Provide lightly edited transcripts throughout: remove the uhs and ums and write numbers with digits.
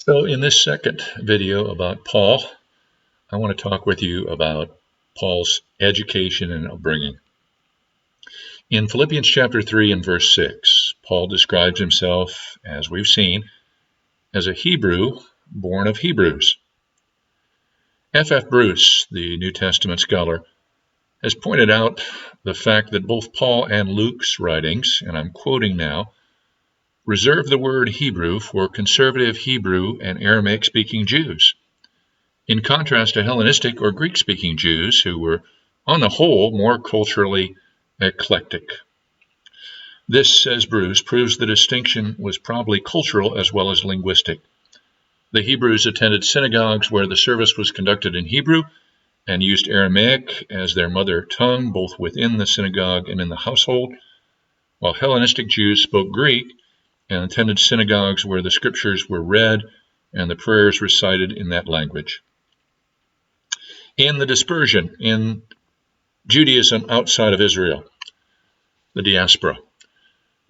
So in this second video about Paul, I want to talk with you about Paul's education and upbringing. In Philippians chapter 3 and verse 6, Paul describes himself, as we've seen, as a Hebrew born of Hebrews. F. Bruce, the New Testament scholar, has pointed out the fact that both Paul and Luke's writings, and I'm quoting now, reserve the word Hebrew for conservative Hebrew and Aramaic-speaking Jews, in contrast to Hellenistic or Greek-speaking Jews who were, on the whole, more culturally eclectic. This, says Bruce, proves the distinction was probably cultural as well as linguistic. The Hebrews attended synagogues where the service was conducted in Hebrew and used Aramaic as their mother tongue, both within the synagogue and in the household, while Hellenistic Jews spoke Greek and attended synagogues where the scriptures were read and the prayers recited in that language. In the dispersion in Judaism outside of Israel, the diaspora,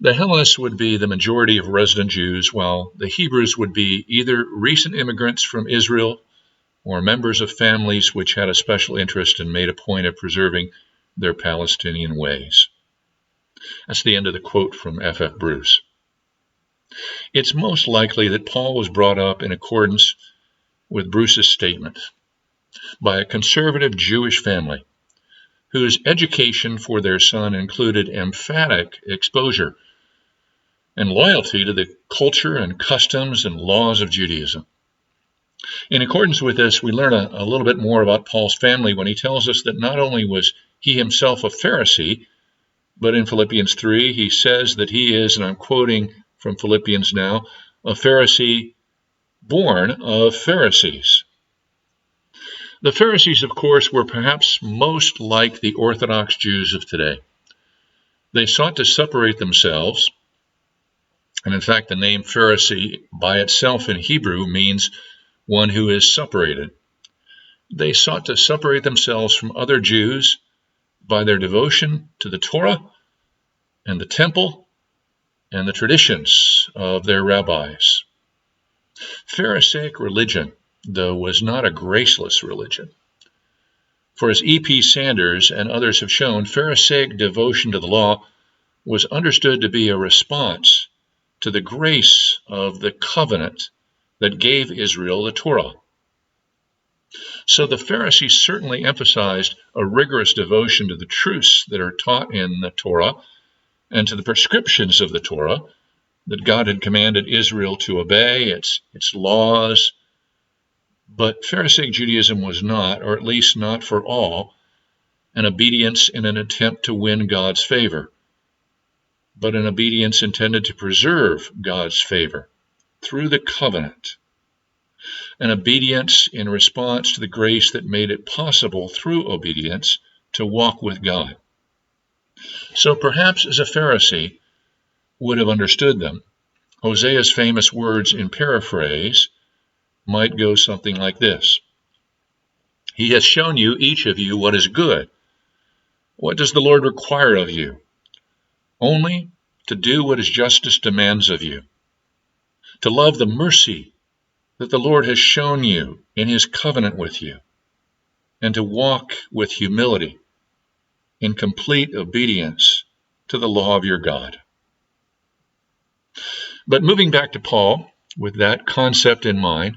the Hellenists would be the majority of resident Jews, while the Hebrews would be either recent immigrants from Israel or members of families which had a special interest and made a point of preserving their Palestinian ways. That's the end of the quote from F. Bruce. It's most likely that Paul was brought up in accordance with Bruce's statement by a conservative Jewish family whose education for their son included emphatic exposure and loyalty to the culture and customs and laws of Judaism. In accordance with this, we learn a little bit more about Paul's family when he tells us that not only was he himself a Pharisee, but in Philippians 3, he says that he is, and I'm quoting from Philippians now, a Pharisee born of Pharisees. The Pharisees, of course, were perhaps most like the Orthodox Jews of today. They sought to separate themselves, and in fact, the name Pharisee by itself in Hebrew means one who is separated. They sought to separate themselves from other Jews by their devotion to the Torah and the temple and the traditions of their rabbis. Pharisaic religion, though, was not a graceless religion. For as E.P. Sanders and others have shown, Pharisaic devotion to the law was understood to be a response to the grace of the covenant that gave Israel the Torah. So the Pharisees certainly emphasized a rigorous devotion to the truths that are taught in the Torah and to the prescriptions of the Torah that God had commanded Israel to obey, its laws. But Pharisaic Judaism was not, or at least not for all, an obedience in an attempt to win God's favor, but an obedience intended to preserve God's favor through the covenant, an obedience in response to the grace that made it possible through obedience to walk with God. So perhaps as a Pharisee would have understood them, Hosea's famous words in paraphrase might go something like this. He has shown you, each of you, what is good. What does the Lord require of you? Only to do what his justice demands of you, to love the mercy that the Lord has shown you in his covenant with you, and to walk with humility in complete obedience to the law of your God. But moving back to Paul, with that concept in mind,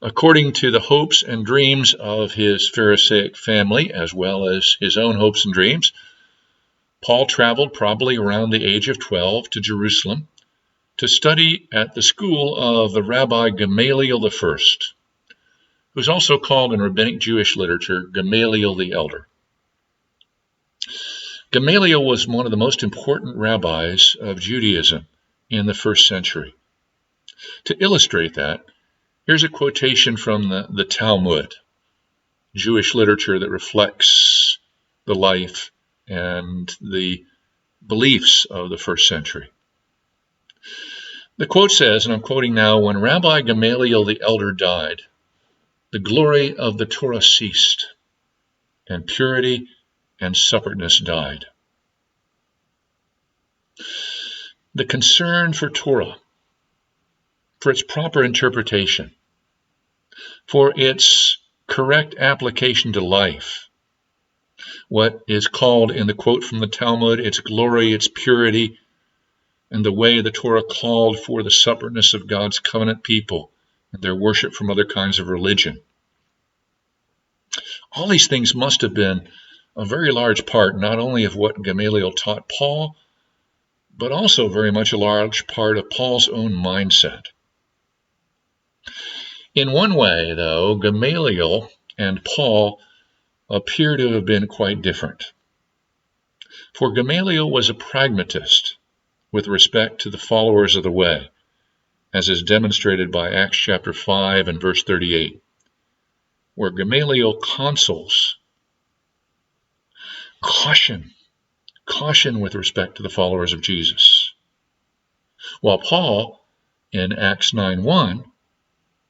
according to the hopes and dreams of his Pharisaic family, as well as his own hopes and dreams, Paul traveled probably around the age of 12 to Jerusalem to study at the school of the Rabbi Gamaliel I, who's also called in rabbinic Jewish literature Gamaliel the Elder. Gamaliel was one of the most important rabbis of Judaism in the first century. To illustrate that, here's a quotation from the Talmud, Jewish literature that reflects the life and the beliefs of the first century. The quote says, and I'm quoting now, when Rabbi Gamaliel the Elder died, the glory of the Torah ceased, and purity and separateness died. The concern for Torah for its proper interpretation, for its correct application to life. What is called in the quote from the Talmud, its glory, its purity, and the way the Torah called for the separateness of God's covenant people and their worship from other kinds of religion. All these things must have been a very large part not only of what Gamaliel taught Paul, but also very much a large part of Paul's own mindset. In one way, though, Gamaliel and Paul appear to have been quite different. For Gamaliel was a pragmatist with respect to the followers of the way, as is demonstrated by Acts chapter 5 and verse 38, where Gamaliel counsels caution with respect to the followers of Jesus, while Paul, in Acts 9:1,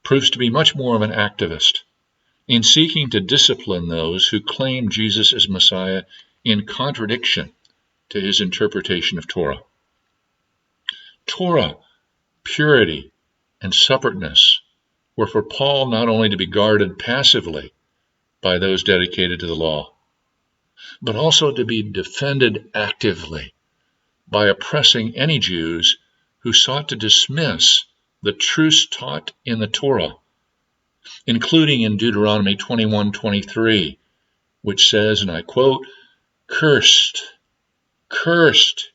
proves to be much more of an activist in seeking to discipline those who claim Jesus as Messiah in contradiction to his interpretation of Torah. Torah, purity, and separateness were for Paul not only to be guarded passively by those dedicated to the law, but also to be defended actively by oppressing any Jews who sought to dismiss the truths taught in the Torah, including in Deuteronomy 21:23, which says, and I quote, cursed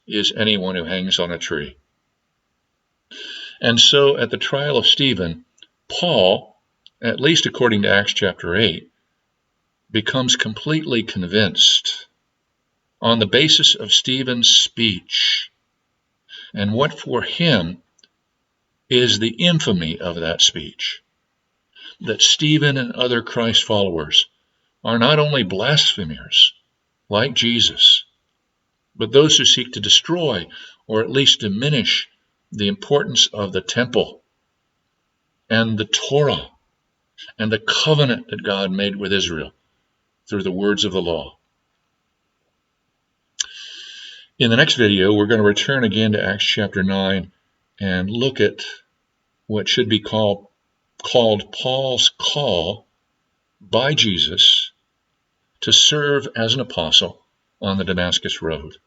is anyone who hangs on a tree. And so at the trial of Stephen, Paul, at least according to Acts chapter 8, becomes completely convinced on the basis of Stephen's speech and what for him is the infamy of that speech, that Stephen and other Christ followers are not only blasphemers like Jesus, but those who seek to destroy or at least diminish the importance of the temple and the Torah and the covenant that God made with Israel through the words of the law. In the next video, we're going to return again to Acts chapter 9 and look at what should be called Paul's call by Jesus to serve as an apostle on the Damascus Road.